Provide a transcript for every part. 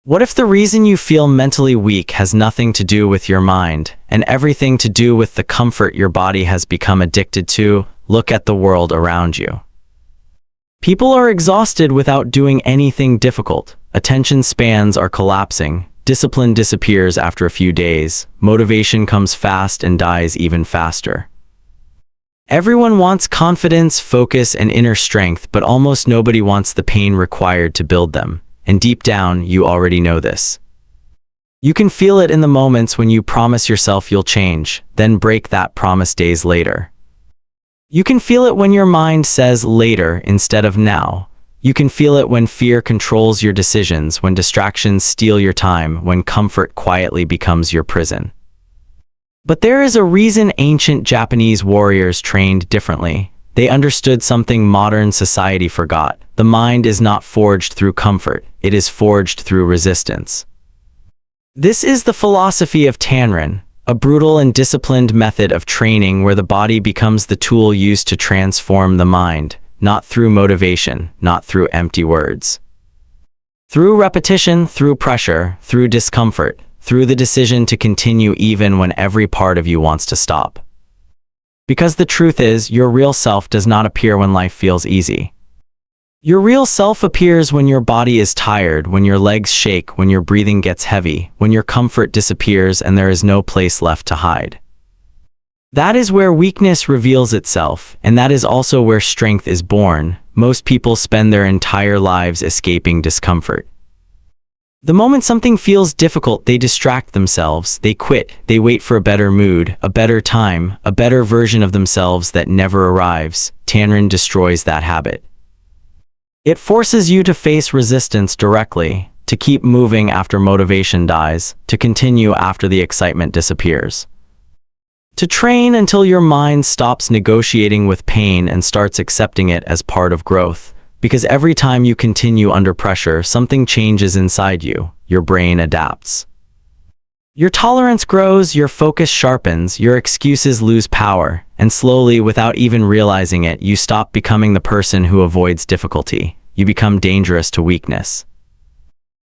What if the reason you feel mentally weak has nothing to do with your mind, and everything to do with the comfort your body has become addicted to? Look at the world around you. People are exhausted without doing anything difficult. Attention spans are collapsing. Discipline disappears after a few days. Motivation comes fast and dies even faster. Everyone wants confidence, focus, and inner strength, but almost nobody wants the pain required to build them. And deep down, you already know this. You can feel it in the moments when you promise yourself you'll change, then break that promise days later. You can feel it when your mind says later instead of now. You can feel it when fear controls your decisions, when distractions steal your time, when comfort quietly becomes your prison. But there is a reason ancient Japanese warriors trained differently. They understood something modern society forgot. The mind is not forged through comfort, it is forged through resistance. This is the philosophy of Tanren, a brutal and disciplined method of training where the body becomes the tool used to transform the mind, not through motivation, not through empty words. Through repetition, through pressure, through discomfort, through the decision to continue even when every part of you wants to stop. Because the truth is, your real self does not appear when life feels easy. Your real self appears when your body is tired, when your legs shake, when your breathing gets heavy, when your comfort disappears and there is no place left to hide. That is where weakness reveals itself, and that is also where strength is born. Most people spend their entire lives escaping discomfort. The moment something feels difficult, they distract themselves, they quit, they wait for a better mood, a better time, a better version of themselves that never arrives. Tanren destroys that habit. It forces you to face resistance directly, to keep moving after motivation dies, to continue after the excitement disappears. To train until your mind stops negotiating with pain and starts accepting it as part of growth. Because every time you continue under pressure, something changes inside you. Your brain adapts. Your tolerance grows, your focus sharpens, your excuses lose power, and slowly, without even realizing it, you stop becoming the person who avoids difficulty. You become dangerous to weakness.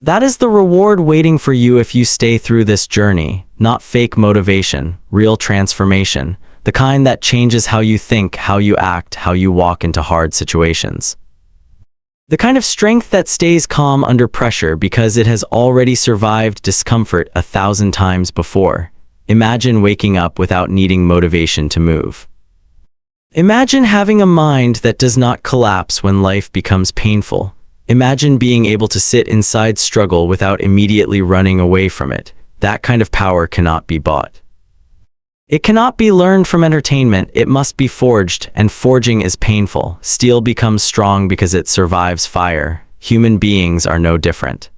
That is the reward waiting for you if you stay through this journey, not fake motivation, real transformation, the kind that changes how you think, how you act, how you walk into hard situations. The kind of strength that stays calm under pressure because it has already survived discomfort 1,000 times before. Imagine waking up without needing motivation to move. Imagine having a mind that does not collapse when life becomes painful. Imagine being able to sit inside struggle without immediately running away from it. That kind of power cannot be bought. It cannot be learned from entertainment, it must be forged, and forging is painful. Steel becomes strong because it survives fire. Human beings are no different.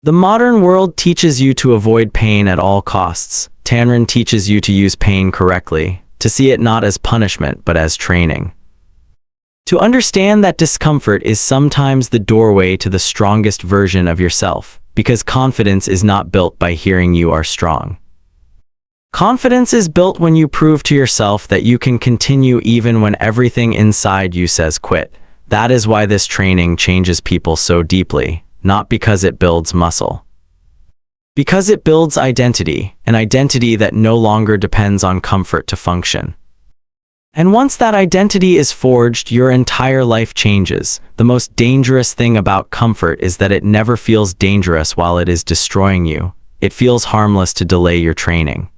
The modern world teaches you to avoid pain at all costs. Tanren teaches you to use pain correctly, to see it not as punishment but as training. To understand that discomfort is sometimes the doorway to the strongest version of yourself, because confidence is not built by hearing you are strong. Confidence is built when you prove to yourself that you can continue even when everything inside you says quit. That is why this training changes people so deeply, not because it builds muscle. Because it builds identity, an identity that no longer depends on comfort to function. And once that identity is forged, your entire life changes. The most dangerous thing about comfort is that it never feels dangerous while it is destroying you. It feels harmless to delay your training.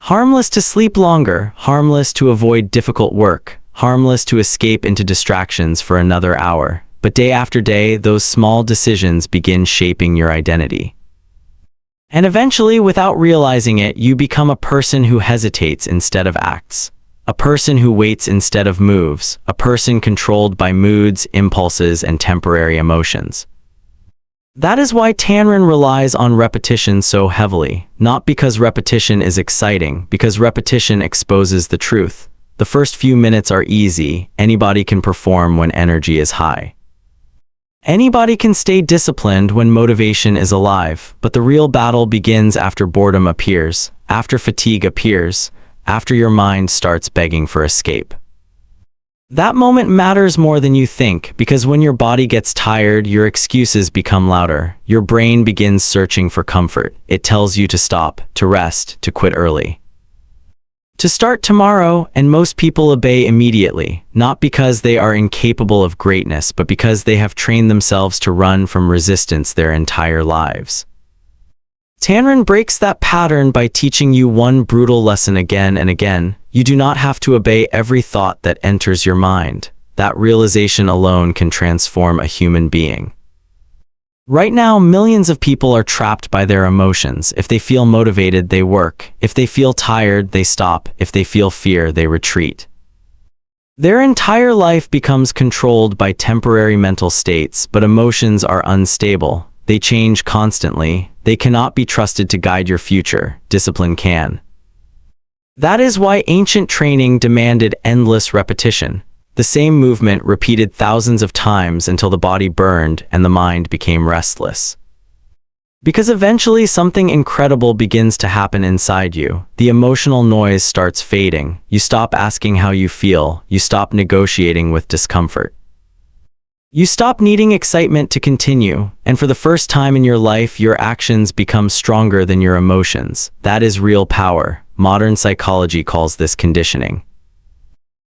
Harmless to sleep longer, harmless to avoid difficult work, harmless to escape into distractions for another hour. But day after day, those small decisions begin shaping your identity. And eventually, without realizing it, you become a person who hesitates instead of acts. A person who waits instead of moves. A person controlled by moods, impulses, and temporary emotions. That is why Tanren relies on repetition so heavily, not because repetition is exciting, because repetition exposes the truth. The first few minutes are easy, anybody can perform when energy is high. Anybody can stay disciplined when motivation is alive, but the real battle begins after boredom appears, after fatigue appears, after your mind starts begging for escape. That moment matters more than you think, because when your body gets tired, your excuses become louder. Your brain begins searching for comfort. It tells you to stop, to rest, to quit early, to start tomorrow, and most people obey immediately, not because they are incapable of greatness, but because they have trained themselves to run from resistance their entire lives. Tanren breaks that pattern by teaching you one brutal lesson again and again. You do not have to obey every thought that enters your mind. That realization alone can transform a human being. Right now, millions of people are trapped by their emotions. If they feel motivated, they work. If they feel tired, they stop. If they feel fear, they retreat. Their entire life becomes controlled by temporary mental states, but emotions are unstable. They change constantly. They cannot be trusted to guide your future. Discipline can. That is why ancient training demanded endless repetition. The same movement repeated thousands of times until the body burned and the mind became restless. Because eventually something incredible begins to happen inside you. The emotional noise starts fading. You stop asking how you feel. You stop negotiating with discomfort. You stop needing excitement to continue, and for the first time in your life, your actions become stronger than your emotions. That is real power. Modern psychology calls this conditioning.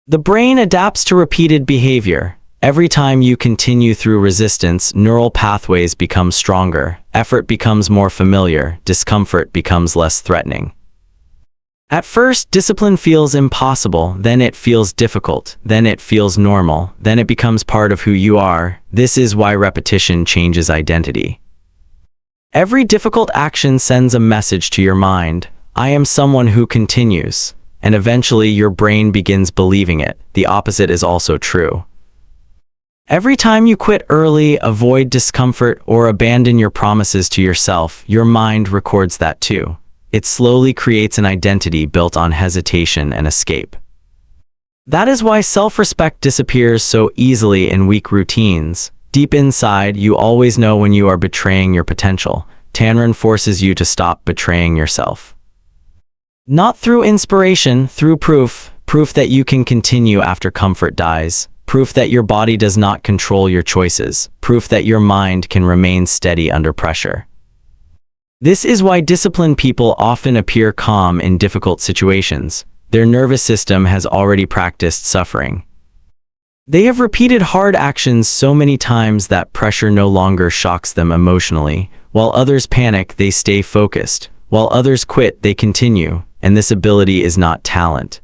The brain adapts to repeated behavior. Every time you continue through resistance, neural pathways become stronger, effort becomes more familiar, discomfort becomes less threatening. At first, discipline feels impossible, then it feels difficult, then it feels normal, then it becomes part of who you are. This is why repetition changes identity. Every difficult action sends a message to your mind. I am someone who continues. And eventually your brain begins believing it. The opposite is also true. Every time you quit early, avoid discomfort, or abandon your promises to yourself, your mind records that too. It slowly creates an identity built on hesitation and escape. That is why self-respect disappears so easily in weak routines. Deep inside, you always know when you are betraying your potential. Tanren forces you to stop betraying yourself. Not through inspiration, through proof that you can continue after comfort dies, proof that your body does not control your choices, proof that your mind can remain steady under pressure. This is why disciplined people often appear calm in difficult situations. Their nervous system has already practiced suffering. They have repeated hard actions so many times that pressure no longer shocks them emotionally. While others panic, they stay focused. While others quit, they continue. And this ability is not talent.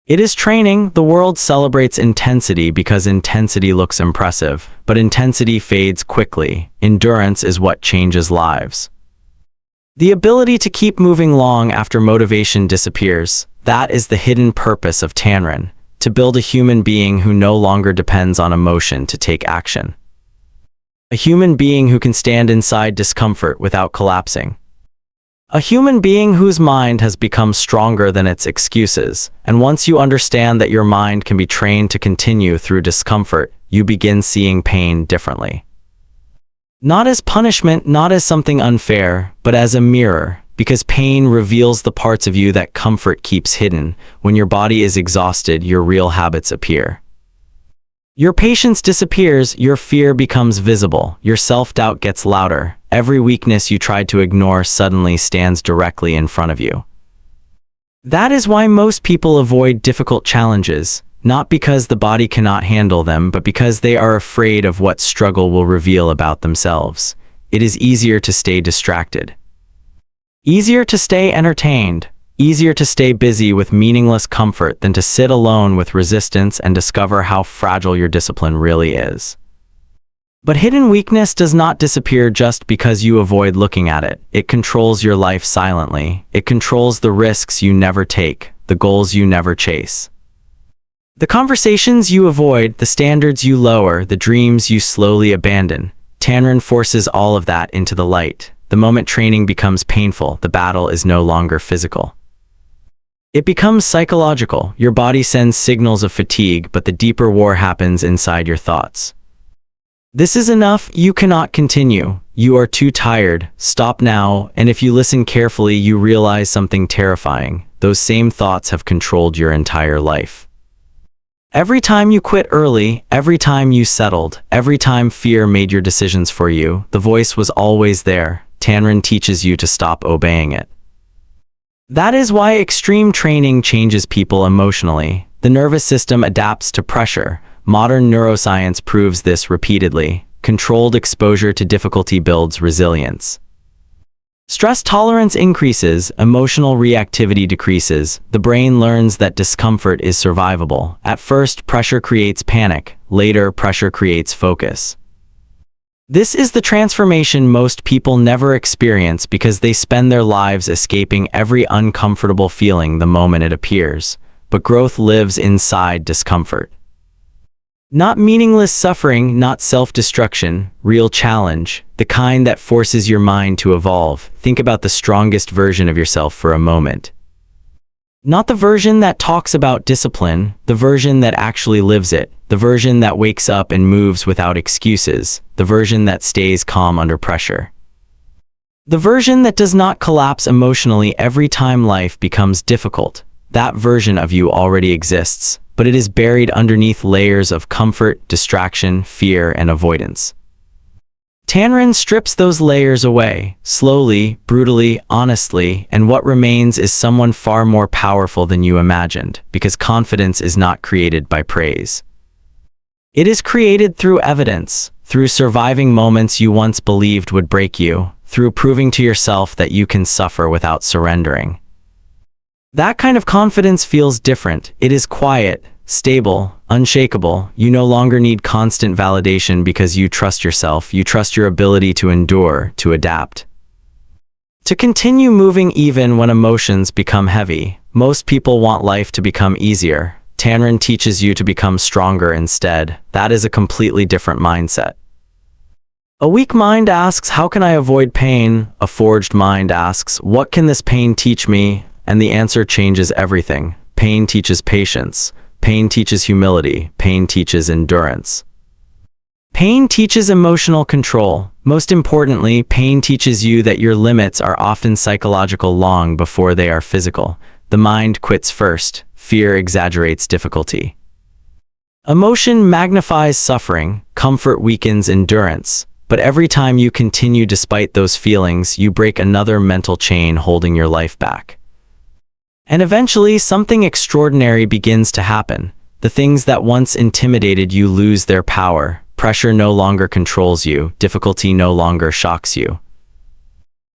It is training. The world celebrates intensity because intensity looks impressive, but intensity fades quickly. Endurance is what changes lives. The ability to keep moving long after motivation disappears, that is the hidden purpose of Tanren, to build a human being who no longer depends on emotion to take action. A human being who can stand inside discomfort without collapsing. A human being whose mind has become stronger than its excuses, and once you understand that your mind can be trained to continue through discomfort, you begin seeing pain differently. Not as punishment, not as something unfair, but as a mirror, because pain reveals the parts of you that comfort keeps hidden. When your body is exhausted, your real habits appear. Your patience disappears, your fear becomes visible, your self-doubt gets louder. Every weakness you tried to ignore suddenly stands directly in front of you. That is why most people avoid difficult challenges, not because the body cannot handle them, but because they are afraid of what struggle will reveal about themselves. It is easier to stay distracted. Easier to stay entertained. Easier to stay busy with meaningless comfort than to sit alone with resistance and discover how fragile your discipline really is. But hidden weakness does not disappear just because you avoid looking at it. It controls your life silently. It controls the risks you never take, the goals you never chase. The conversations you avoid, the standards you lower, the dreams you slowly abandon. Tanren forces all of that into the light. The moment training becomes painful, the battle is no longer physical. It becomes psychological. Your body sends signals of fatigue, but the deeper war happens inside your thoughts. This is enough, you cannot continue. You are too tired, stop now. And if you listen carefully, you realize something terrifying. Those same thoughts have controlled your entire life. Every time you quit early, every time you settled, every time fear made your decisions for you, the voice was always there. Tanren teaches you to stop obeying it. That is why extreme training changes people emotionally. The nervous system adapts to pressure. Modern neuroscience proves this repeatedly. Controlled exposure to difficulty builds resilience. Stress tolerance increases, emotional reactivity decreases. The brain learns that discomfort is survivable. At first, pressure creates panic. Later, pressure creates focus. This is the transformation most people never experience because they spend their lives escaping every uncomfortable feeling the moment it appears. But growth lives inside discomfort. Not meaningless suffering, not self-destruction, real challenge, the kind that forces your mind to evolve. Think about the strongest version of yourself for a moment. Not the version that talks about discipline, the version that actually lives it, the version that wakes up and moves without excuses, the version that stays calm under pressure. The version that does not collapse emotionally every time life becomes difficult. That version of you already exists, but it is buried underneath layers of comfort, distraction, fear, and avoidance. Tanren strips those layers away, slowly, brutally, honestly, and what remains is someone far more powerful than you imagined, because confidence is not created by praise. It is created through evidence, through surviving moments you once believed would break you, through proving to yourself that you can suffer without surrendering. That kind of confidence feels different. It is quiet, stable, unshakable. You no longer need constant validation because you trust yourself. You trust your ability to endure, to adapt, to continue moving even when emotions become heavy. Most people want life to become easier. Tanren teaches you to become stronger instead. That is a completely different mindset. A weak mind asks, how can I avoid pain? A forged mind asks, what can this pain teach me? And the answer changes everything. Pain teaches patience. Pain teaches humility. Pain teaches endurance. Pain teaches emotional control. Most importantly, pain teaches you that your limits are often psychological long before they are physical. The mind quits first. Fear exaggerates difficulty. Emotion magnifies suffering. Comfort weakens endurance. But every time you continue despite those feelings, you break another mental chain holding your life back. And eventually, something extraordinary begins to happen. The things that once intimidated you lose their power. Pressure no longer controls you. Difficulty no longer shocks you.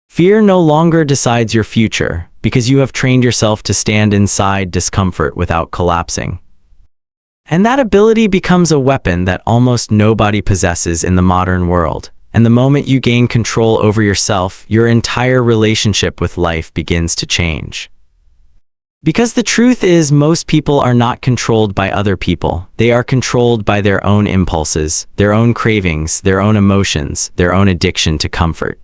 Fear no longer decides your future, because you have trained yourself to stand inside discomfort without collapsing. And that ability becomes a weapon that almost nobody possesses in the modern world. And the moment you gain control over yourself, your entire relationship with life begins to change. Because the truth is, most people are not controlled by other people. They are controlled by their own impulses, their own cravings, their own emotions, their own addiction to comfort.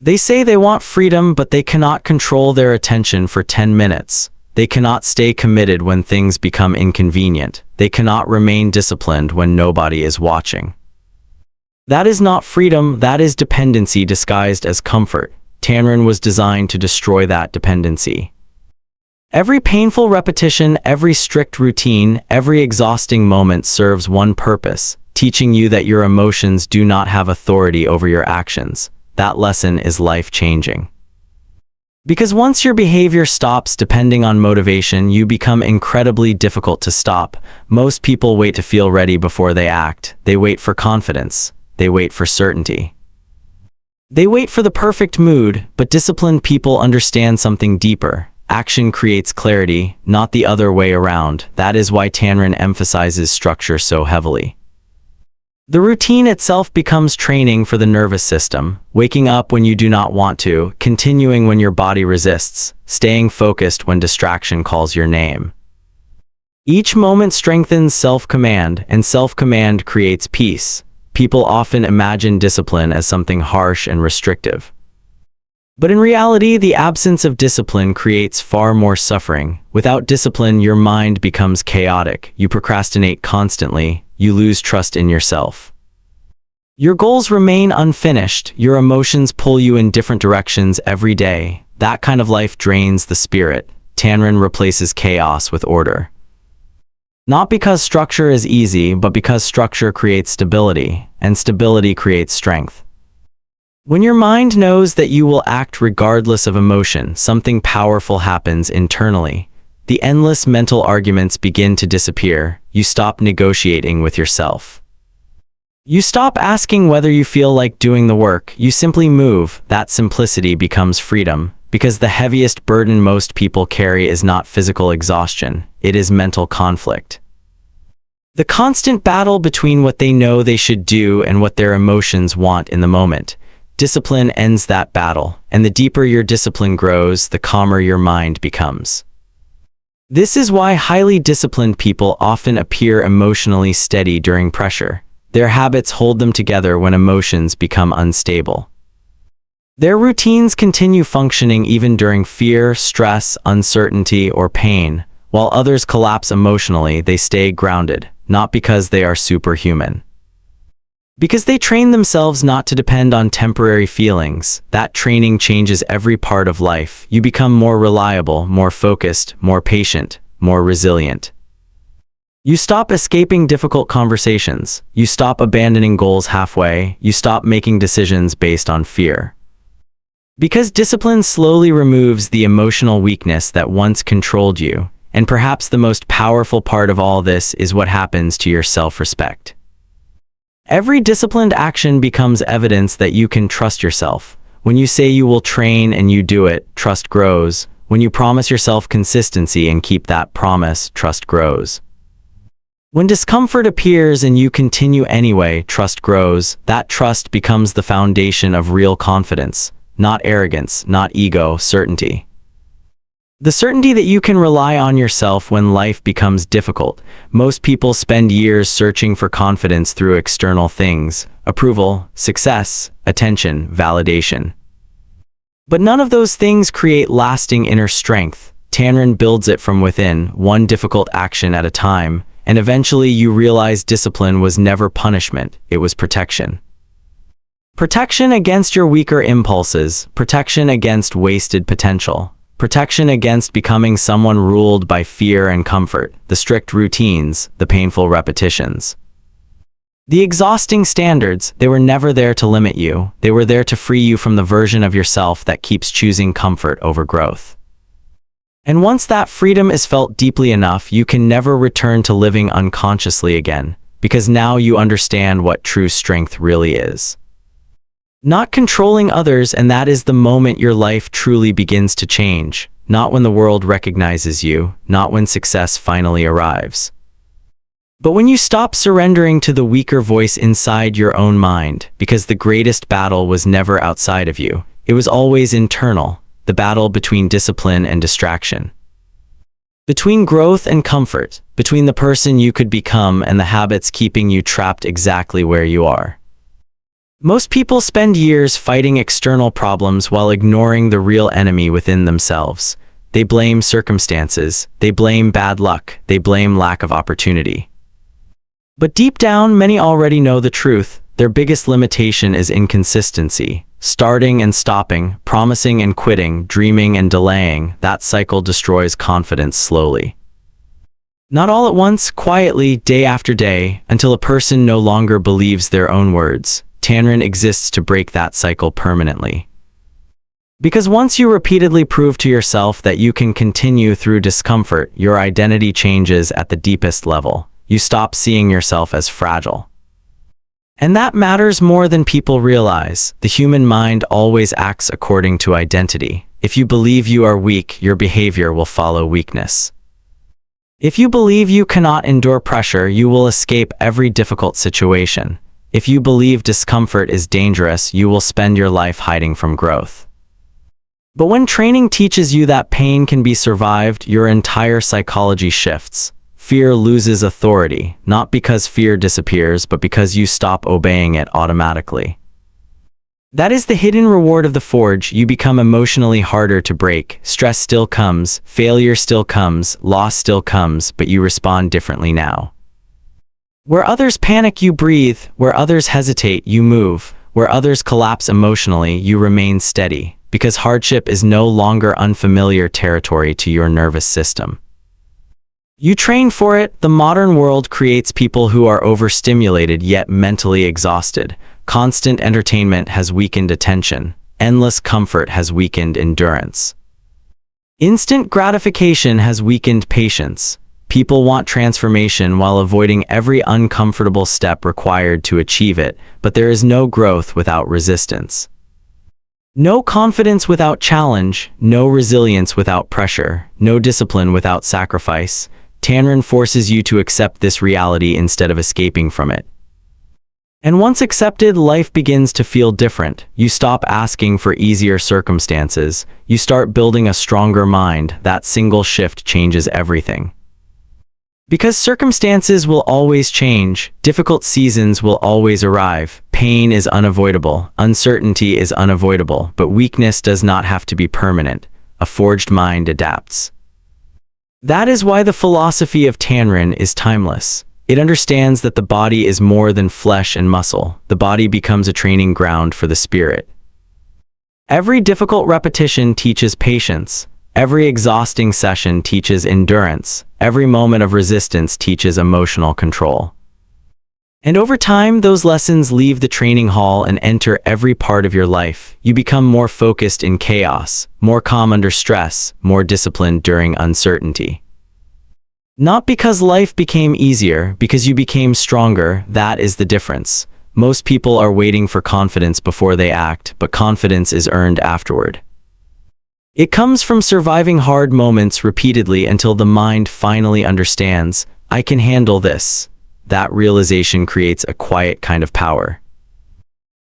They say they want freedom, but they cannot control their attention for 10 minutes. They cannot stay committed when things become inconvenient. They cannot remain disciplined when nobody is watching. That is not freedom, that is dependency disguised as comfort. Tanren was designed to destroy that dependency. Every painful repetition, every strict routine, every exhausting moment serves one purpose, teaching you that your emotions do not have authority over your actions. That lesson is life-changing. Because once your behavior stops depending on motivation, you become incredibly difficult to stop. Most people wait to feel ready before they act. They wait for confidence. They wait for certainty. They wait for the perfect mood, but disciplined people understand something deeper. Action creates clarity, not the other way around. That is why Tanren emphasizes structure so heavily. The routine itself becomes training for the nervous system, waking up when you do not want to, continuing when your body resists, staying focused when distraction calls your name. Each moment strengthens self-command, and self-command creates peace. People often imagine discipline as something harsh and restrictive. But in reality, the absence of discipline creates far more suffering. Without discipline, your mind becomes chaotic. You procrastinate constantly. You lose trust in yourself. Your goals remain unfinished. Your emotions pull you in different directions every day. That kind of life drains the spirit. Tanren replaces chaos with order. Not because structure is easy, but because structure creates stability, and stability creates strength. When your mind knows that you will act regardless of emotion, something powerful happens internally. The endless mental arguments begin to disappear. You stop negotiating with yourself. You stop asking whether you feel like doing the work. You simply move. That simplicity becomes freedom, because the heaviest burden most people carry is not physical exhaustion, it is mental conflict. The constant battle between what they know they should do and what their emotions want in the moment. Discipline ends that battle, and the deeper your discipline grows, the calmer your mind becomes. This is why highly disciplined people often appear emotionally steady during pressure. Their habits hold them together when emotions become unstable. Their routines continue functioning even during fear, stress, uncertainty, or pain. While others collapse emotionally, they stay grounded, not because they are superhuman. Because they train themselves not to depend on temporary feelings. That training changes every part of life. You become more reliable, more focused, more patient, more resilient. You stop escaping difficult conversations. You stop abandoning goals halfway. You stop making decisions based on fear. Because discipline slowly removes the emotional weakness that once controlled you. And perhaps the most powerful part of all this is what happens to your self-respect. Every disciplined action becomes evidence that you can trust yourself. When you say you will train and you do it, trust grows. When you promise yourself consistency and keep that promise, trust grows. When discomfort appears and you continue anyway, trust grows. That trust becomes the foundation of real confidence, not arrogance, not ego, certainty. The certainty that you can rely on yourself when life becomes difficult. Most people spend years searching for confidence through external things: approval, success, attention, validation. But none of those things create lasting inner strength. Tanren builds it from within, one difficult action at a time, and eventually you realize discipline was never punishment, it was protection. Protection against your weaker impulses, protection against wasted potential. Protection against becoming someone ruled by fear and comfort, the strict routines, the painful repetitions. The exhausting standards, they were never there to limit you. They were there to free you from the version of yourself that keeps choosing comfort over growth. And once that freedom is felt deeply enough, you can never return to living unconsciously again, because now you understand what true strength really is. Not controlling others, and that is the moment your life truly begins to change. Not when the world recognizes you, not when success finally arrives. But when you stop surrendering to the weaker voice inside your own mind, because the greatest battle was never outside of you, it was always internal, the battle between discipline and distraction. Between growth and comfort, between the person you could become and the habits keeping you trapped exactly where you are. Most people spend years fighting external problems while ignoring the real enemy within themselves. They blame circumstances, they blame bad luck, they blame lack of opportunity. But deep down, many already know the truth. Their biggest limitation is inconsistency. Starting and stopping, promising and quitting, dreaming and delaying, that cycle destroys confidence slowly. Not all at once, quietly, day after day, until a person no longer believes their own words. Tanren exists to break that cycle permanently. Because once you repeatedly prove to yourself that you can continue through discomfort, your identity changes at the deepest level. You stop seeing yourself as fragile. And that matters more than people realize. The human mind always acts according to identity. If you believe you are weak, your behavior will follow weakness. If you believe you cannot endure pressure, you will escape every difficult situation. If you believe discomfort is dangerous, you will spend your life hiding from growth. But when training teaches you that pain can be survived, your entire psychology shifts. Fear loses authority, not because fear disappears, but because you stop obeying it automatically. That is the hidden reward of the forge. You become emotionally harder to break. Stress still comes, failure still comes, loss still comes, but you respond differently now. Where others panic, you breathe. Where others hesitate, you move. Where others collapse emotionally, you remain steady, because hardship is no longer unfamiliar territory to your nervous system. You train for it. The modern world creates people who are overstimulated yet mentally exhausted. Constant entertainment has weakened attention. Endless comfort has weakened endurance. Instant gratification has weakened patience. People want transformation while avoiding every uncomfortable step required to achieve it, but there is no growth without resistance. No confidence without challenge, no resilience without pressure, no discipline without sacrifice. Tanren forces you to accept this reality instead of escaping from it. And once accepted, life begins to feel different. You stop asking for easier circumstances. You start building a stronger mind. That single shift changes everything. Because circumstances will always change, difficult seasons will always arrive, pain is unavoidable, uncertainty is unavoidable, but weakness does not have to be permanent. A forged mind adapts. That is why the philosophy of Tanren is timeless. It understands that the body is more than flesh and muscle. The body becomes a training ground for the spirit. Every difficult repetition teaches patience. Every exhausting session teaches endurance. Every moment of resistance teaches emotional control. And over time, those lessons leave the training hall and enter every part of your life. You become more focused in chaos, more calm under stress, more disciplined during uncertainty. Not because life became easier, because you became stronger. That is the difference. Most people are waiting for confidence before they act, but confidence is earned afterward. It comes from surviving hard moments repeatedly until the mind finally understands, I can handle this. That realization creates a quiet kind of power.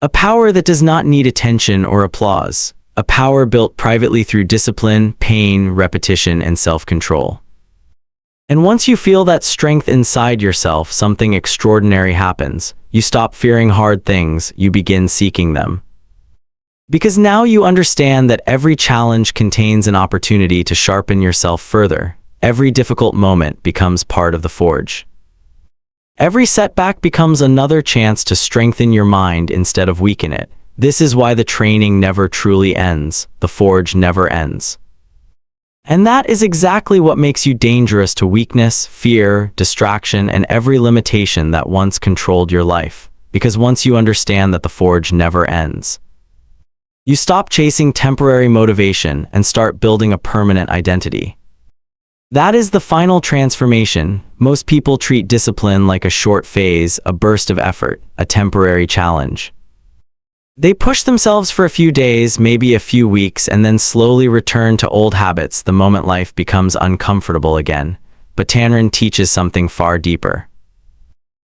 A power that does not need attention or applause. A power built privately through discipline, pain, repetition, and self-control. And once you feel that strength inside yourself, something extraordinary happens. You stop fearing hard things, you begin seeking them. Because now you understand that every challenge contains an opportunity to sharpen yourself further. Every difficult moment becomes part of the forge. Every setback becomes another chance to strengthen your mind instead of weaken it. This is why the training never truly ends. The forge never ends. And that is exactly what makes you dangerous to weakness, fear, distraction, and every limitation that once controlled your life. Because once you understand that the forge never ends, you stop chasing temporary motivation and start building a permanent identity. That is the final transformation. Most people treat discipline like a short phase, a burst of effort, a temporary challenge. They push themselves for a few days, maybe a few weeks, and then slowly return to old habits the moment life becomes uncomfortable again. But Tanren teaches something far deeper.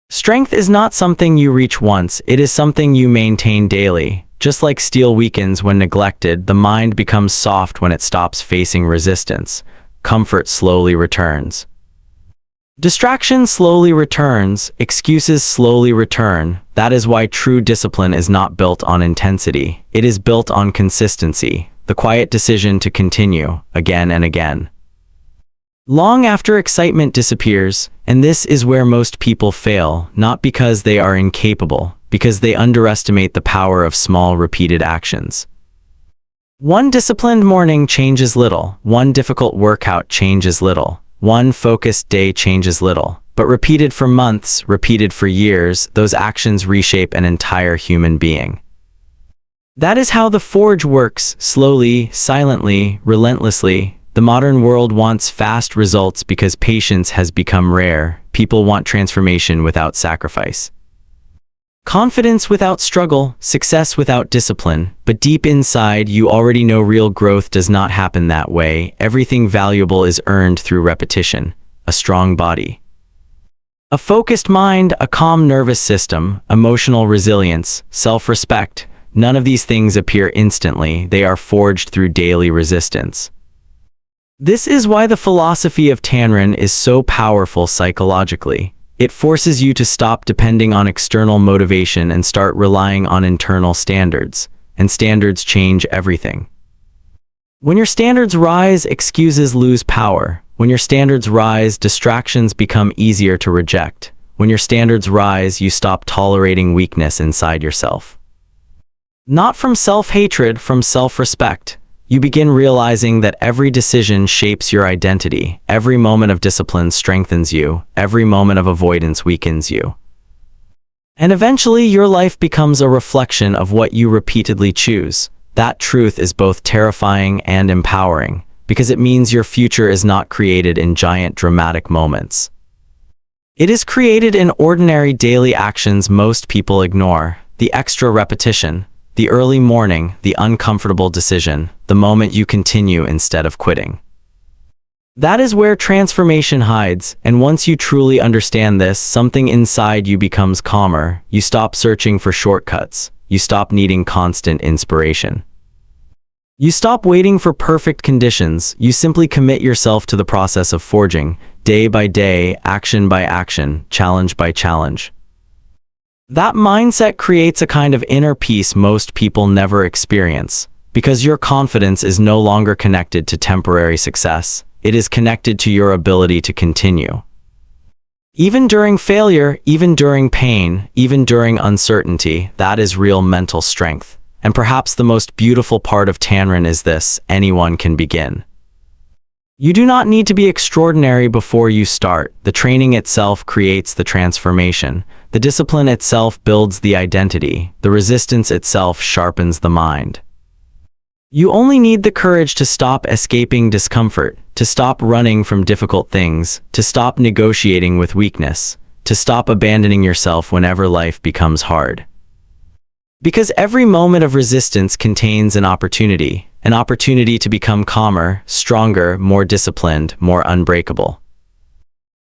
Strength is not something you reach once, it is something you maintain daily. Just like steel weakens when neglected, the mind becomes soft when it stops facing resistance. Comfort slowly returns. Distraction slowly returns, excuses slowly return. That is why true discipline is not built on intensity. It is built on consistency, the quiet decision to continue, again and again. Long after excitement disappears, and this is where most people fail, not because they are incapable, because they underestimate the power of small repeated actions. One disciplined morning changes little, one difficult workout changes little. One focused day changes little, but repeated for months, repeated for years, those actions reshape an entire human being. That is how the forge works, slowly, silently, relentlessly. The modern world wants fast results because patience has become rare. People want transformation without sacrifice. Confidence without struggle, success without discipline, but deep inside you already know real growth does not happen that way. Everything valuable is earned through repetition. A strong body, a focused mind, a calm nervous system, emotional resilience, self-respect. None of these things appear instantly, they are forged through daily resistance. This is why the philosophy of Tanren is so powerful psychologically. It forces you to stop depending on external motivation and start relying on internal standards. And standards change everything. When your standards rise, excuses lose power. When your standards rise, distractions become easier to reject. When your standards rise, you stop tolerating weakness inside yourself. Not from self-hatred, from self-respect. you begin realizing that every decision shapes your identity, every moment of discipline strengthens you, every moment of avoidance weakens you. And eventually your life becomes a reflection of what you repeatedly choose. That truth is both terrifying and empowering, because it means your future is not created in giant dramatic moments. It is created in ordinary daily actions most people ignore: the extra repetition, the early morning, the uncomfortable decision, the moment you continue instead of quitting. That is where transformation hides, and once you truly understand this, something inside you becomes calmer. You stop searching for shortcuts. You stop needing constant inspiration. You stop waiting for perfect conditions. You simply commit yourself to the process of forging, day by day, action by action, challenge by challenge. That mindset creates a kind of inner peace most people never experience, because your confidence is no longer connected to temporary success. It is connected to your ability to continue. Even during failure, even during pain, even during uncertainty, that is real mental strength. And perhaps the most beautiful part of Tanren is this: anyone can begin. You do not need to be extraordinary before you start. The training itself creates the transformation. The discipline itself builds the identity. The resistance itself sharpens the mind. You only need the courage to stop escaping discomfort, to stop running from difficult things, to stop negotiating with weakness, to stop abandoning yourself whenever life becomes hard. Because every moment of resistance contains an opportunity to become calmer, stronger, more disciplined, more unbreakable.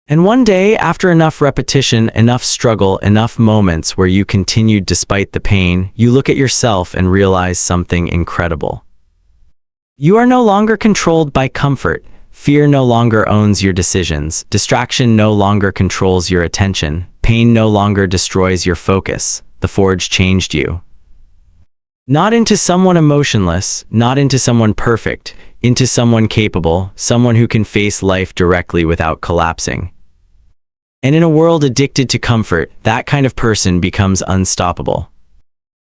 And one day, after enough repetition, enough struggle, enough moments where you continued despite the pain, you look at yourself and realize something incredible. You are no longer controlled by comfort. Fear no longer owns your decisions. Distraction no longer controls your attention. Pain no longer destroys your focus. The forge changed you. Not into someone emotionless, not into someone perfect, into someone capable, someone who can face life directly without collapsing. And in a world addicted to comfort, that kind of person becomes unstoppable.